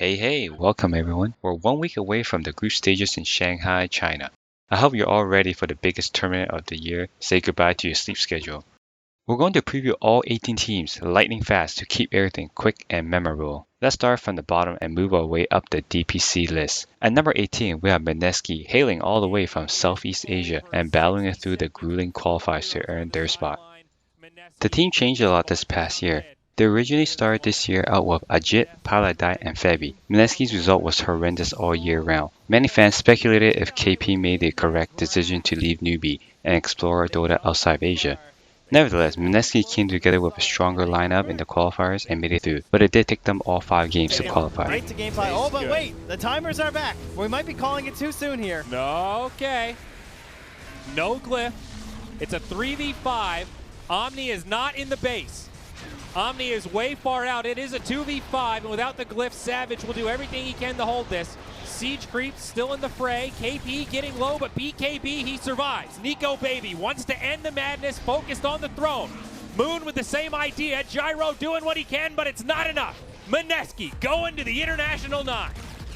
Hey, welcome everyone. We're 1 week away from the group stages in Shanghai, China. I hope you're all ready for the biggest tournament of the year. Say goodbye to your sleep schedule. We're going to preview all 18 teams lightning fast to keep everything quick and memorable. Let's start from the bottom and move our way up the DPC list. At number 18, we have Mineski hailing all the way from Southeast Asia and battling it through the grueling qualifiers to earn their spot. The team changed a lot this past year. They originally started this year out with Ajit, Paladite, and Fabi. Mineski's result was horrendous all year round. Many fans speculated if KP made the correct decision to leave newbie and explore Dota outside of Asia. Nevertheless, Mineski came together with a stronger lineup in the qualifiers and made it through, but it did take them all 5 games to qualify. Right to game 5. Oh, but wait, the timers are back. We might be calling it too soon here. No, okay. No glyph. It's a 3v5. Omni is not in the base. Omni is way far out. It is a 2v5, and without the glyph, Savage will do everything he can to hold this. Siege Creep still in the fray. KP getting low, but BKB, he survives. Nico Baby wants to end the madness, focused on the throne. Moon with the same idea. Gyro doing what he can, but it's not enough. Mineski going to the International 9.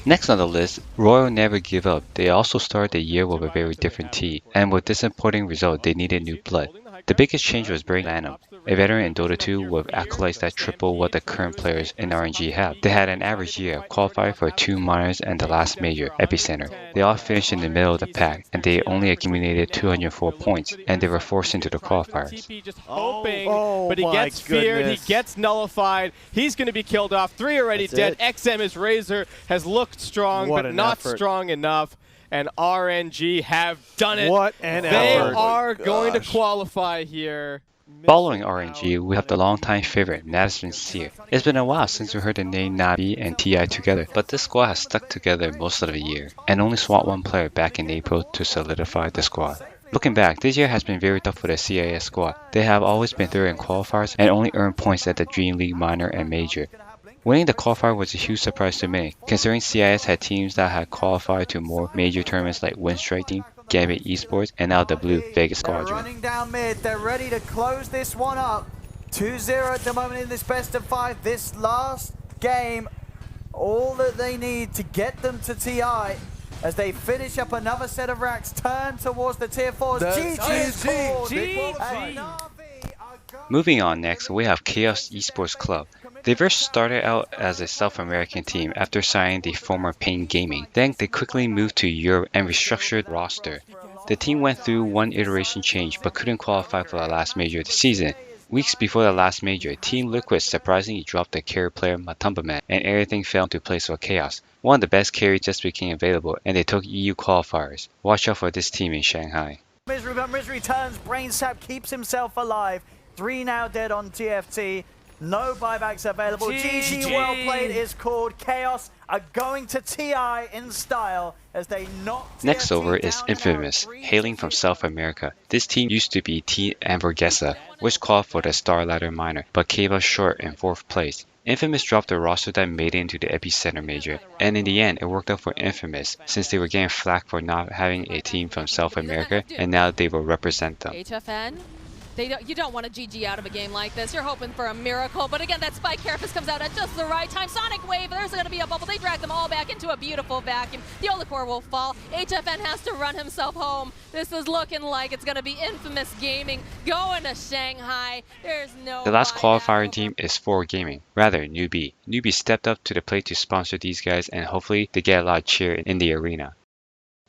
Next on the list, Royal never give up. They also started the year with a very different team, and with disappointing result, they needed new blood. The biggest change was bringing Lanham, a veteran in Dota 2 with accolades that triple what the current players in RNG have. They had an average year, qualified for 2 minors and the last major, Epicenter. They all finished in the middle of the pack, and they only accumulated 204 points, and they were forced into the qualifiers. TP just hoping, but he gets feared, he gets nullified, he's going to be killed off. 3 already dead. XM, his Razor, has looked strong, but not strong enough. And RNG have done it. What an effort. They are going to qualify here. Following RNG, we have the longtime favorite, Madison Seer. It's been a while since we heard the name Navi and TI together, but this squad has stuck together most of the year, and only swapped 1 player back in April to solidify the squad. Looking back, this year has been very tough for the CIS squad. They have always been third in qualifiers and only earned points at the Dream League Minor and Major. Winning the qualifier was a huge surprise to many, considering CIS had teams that had qualified to more major tournaments like Winstrike Team, Gambit Esports, and now the Blue Vegas Squadron. Running down mid, they're ready to close this one up. 2-0 at the moment in this best of 5. This last game, all that they need to get them to TI as they finish up another set of racks, turn towards the tier 4s. GG. Moving on next, we have Chaos Esports Club. They first started out as a South American team after signing the former Pain Gaming. Then they quickly moved to Europe and restructured the roster. The team went through 1 iteration change but couldn't qualify for the last major of the season. Weeks before the last major, Team Liquid surprisingly dropped the carry player Matumbaman, and everything fell into place for Chaos. One of the best carries just became available, and they took EU qualifiers. Watch out for this team in Shanghai. Misery, but Misery turns, Brain Sap keeps himself alive. 3 now dead on TFT. No buybacks available. GG well played is called. Chaos are going to TI in style as they knock Next TFT over is down Infamous, now. hailing from South America. This team used to be Team Hamburguesa, which qualified for the Star Ladder Minor, but came up short in 4th place. Infamous dropped a roster that made it into the Epicenter Major, and in the end it worked out for Infamous since they were getting flack for not having a team from South America, and now they will represent them. HFN, you don't want to GG out of a game like this. You're hoping for a miracle, but again, that Spike Carapace comes out at just the right time. Sonic Wave, there's going to be a bubble. They drag them all back into a beautiful vacuum. The Olicore will fall. HFN has to run himself home. This is looking like it's going to be Infamous Gaming going to Shanghai. There's no... The last qualifying team is 4 Gaming, rather Newbie. Newbie stepped up to the plate to sponsor these guys, and hopefully they get a lot of cheer in the arena.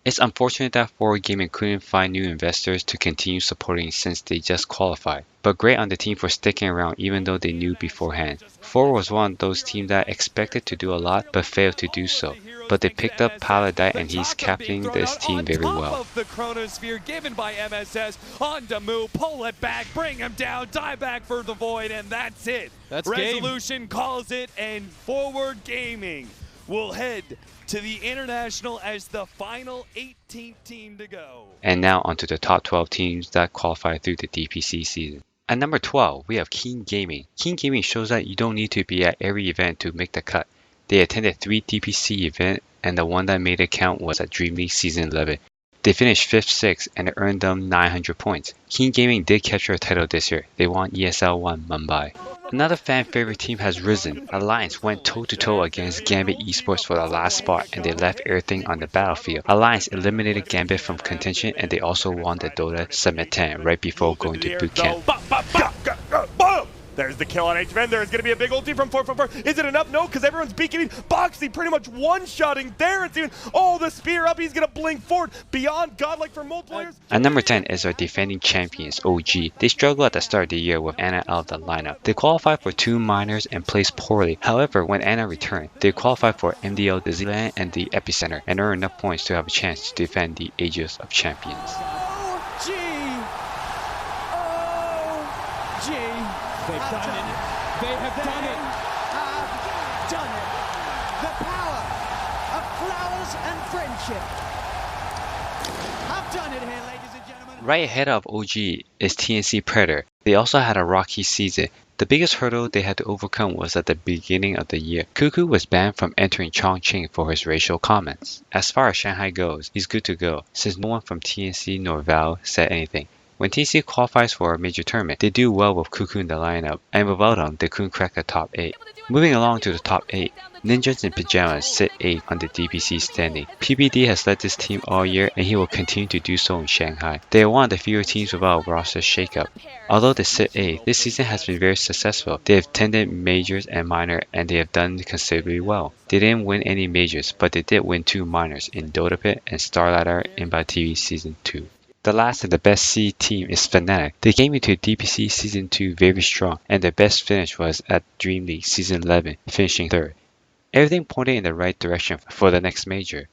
It's unfortunate that 4 Gaming couldn't find new investors to continue supporting since they just qualified, but great on the team for sticking around even though they knew beforehand. 4 was one of those teams that expected to do a lot but failed to do so, but they picked up Paladite and he's captaining this team very well. Of the Chronosphere given by MSS on Damu, pull it back, bring him down, die back for the Void, and that's it. That's Resolution calls it, and Forward Gaming will head to the International as the final 18th team to go. And now onto the top 12 teams that qualified through the DPC season. At number 12, we have Keen Gaming. Keen Gaming shows that you don't need to be at every event to make the cut. They attended 3 DPC events, and the one that made it count was at Dream League Season 11. They finished 5th, 6th, and it earned them 900 points. Keen Gaming did capture a title this year. They won ESL 1 Mumbai. Another fan favorite team has risen. Alliance went toe-to-toe against Gambit Esports for the last spot and they left everything on the battlefield. Alliance eliminated Gambit from contention and they also won the Dota Summit 10 right before going to boot camp. There's the kill on HVN. There's going to be a big ulti from 444. Is it enough? No, because everyone's beaking Boxy pretty much one-shotting there. It's even, oh, the spear up. He's going to blink forward beyond godlike for multipliers. At number 10 is our defending champions, OG. They struggled at the start of the year with Ana out of the lineup. They qualified for 2 minors and placed poorly. However, when Ana returned, they qualified for MDL Disneyland and the Epicenter and earned enough points to have a chance to defend the Aegis of Champions. OG! OG! They've done it. They have done it. Have done it. The power of flowers and friendship. Have done it here, ladies and gentlemen. Right ahead of OG is TNC Predator. They also had a rocky season. The biggest hurdle they had to overcome was at the beginning of the year. Cuckoo was banned from entering Chongqing for his racial comments. As far as Shanghai goes, he's good to go, since no one from TNC nor Val said anything. When TNC qualifies for a major tournament, they do well with Cuckoo in the lineup, and without him, they couldn't crack the top 8. Moving along to the top 8, Ninjas in Pajamas sit 8th on the DPC standing. PBD has led this team all year and he will continue to do so in Shanghai. They are one of the fewer teams without a roster shakeup. Although they sit 8th, this season has been very successful. They have attended majors and minor and they have done considerably well. They didn't win any majors, but they did win 2 minors in Dota Pit and Starlighter in TV Season 2. The last and the best seed team is Fnatic. They came into DPC Season 2 very strong, and their best finish was at Dream League Season 11, finishing 3rd. Everything pointed in the right direction for the next major.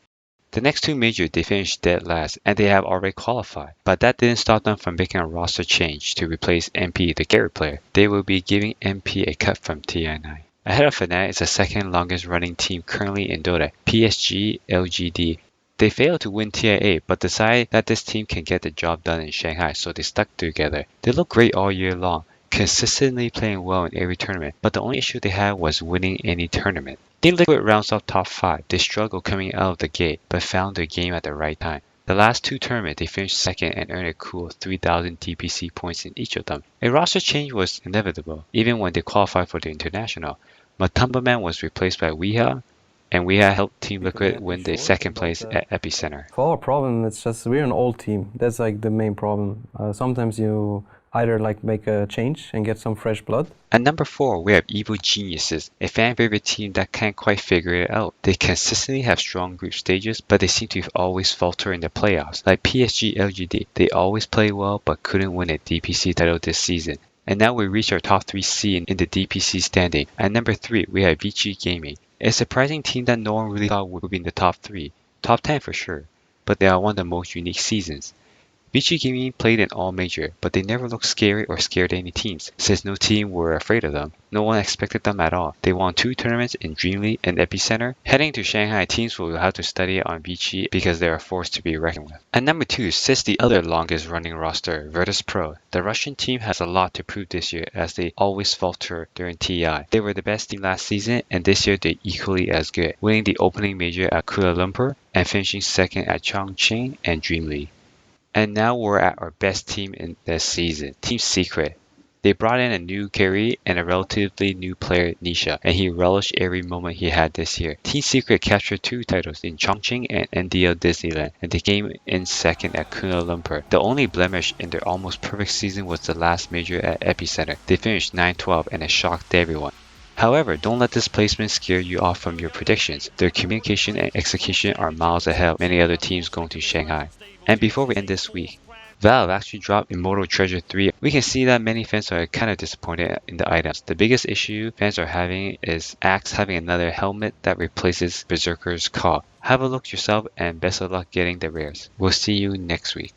The next 2 majors they finished dead last, and they have already qualified, but that didn't stop them from making a roster change to replace MP, the Garrett player. They will be giving MP a cut from TI9. Ahead of Fnatic is the second longest running team currently in Dota, PSG.LGD. They failed to win TI8 but decided that this team can get the job done in Shanghai, so they stuck together. They look great all year long, consistently playing well in every tournament, but the only issue they had was winning any tournament. Team Liquid rounds off top 5. They struggled coming out of the gate, but found their game at the right time. The last 2 tournaments they finished 2nd and earned a cool 3,000 DPC points in each of them. A roster change was inevitable, even when they qualified for the international. Matumbaman was replaced by Weeha, and Weeha helped Team Liquid win the 2nd place at Epicenter. For our problem, it's just we're an old team. That's like the main problem. Sometimes you either like make a change and get some fresh blood. At number 4, we have Evil Geniuses, a fan favorite team that can't quite figure it out. They consistently have strong group stages, but they seem to always falter in the playoffs. Like PSG.LGD, they always play well but couldn't win a DPC title this season. And now we reach our top 3 seed in the DPC standing. At number 3, we have Vici Gaming, a surprising team that no one really thought would be in the top 3, top 10 for sure, but they are one of the most unique seasons. Vici Gaming played in all major, but they never looked scary or scared any teams, since no team were afraid of them. No one expected them at all. They won 2 tournaments in Dream League and Epicenter. Heading to Shanghai, teams will have to study on Vici because they are a force to be reckoned with. At number 2 sits the other longest running roster, Virtus.Pro. The Russian team has a lot to prove this year as they always falter during TI. They were the best team last season and this year they're equally as good, winning the opening major at Kuala Lumpur and finishing 2nd at Chongqing and Dream League. And now we're at our best team in this season, Team Secret. They brought in a new carry and a relatively new player, Nisha, and he relished every moment he had this year. Team Secret captured 2 titles in Chongqing and NDL Disneyland, and they came in 2nd at Kuala Lumpur. The only blemish in their almost perfect season was the last major at Epicenter. They finished 9-12 and it shocked everyone. However, don't let this placement scare you off from your predictions. Their communication and execution are miles ahead of many other teams going to Shanghai. And before we end this week, Valve actually dropped Immortal Treasure 3. We can see that many fans are kind of disappointed in the items. The biggest issue fans are having is Axe having another helmet that replaces Berserker's Call. Have a look yourself and best of luck getting the rares. We'll see you next week.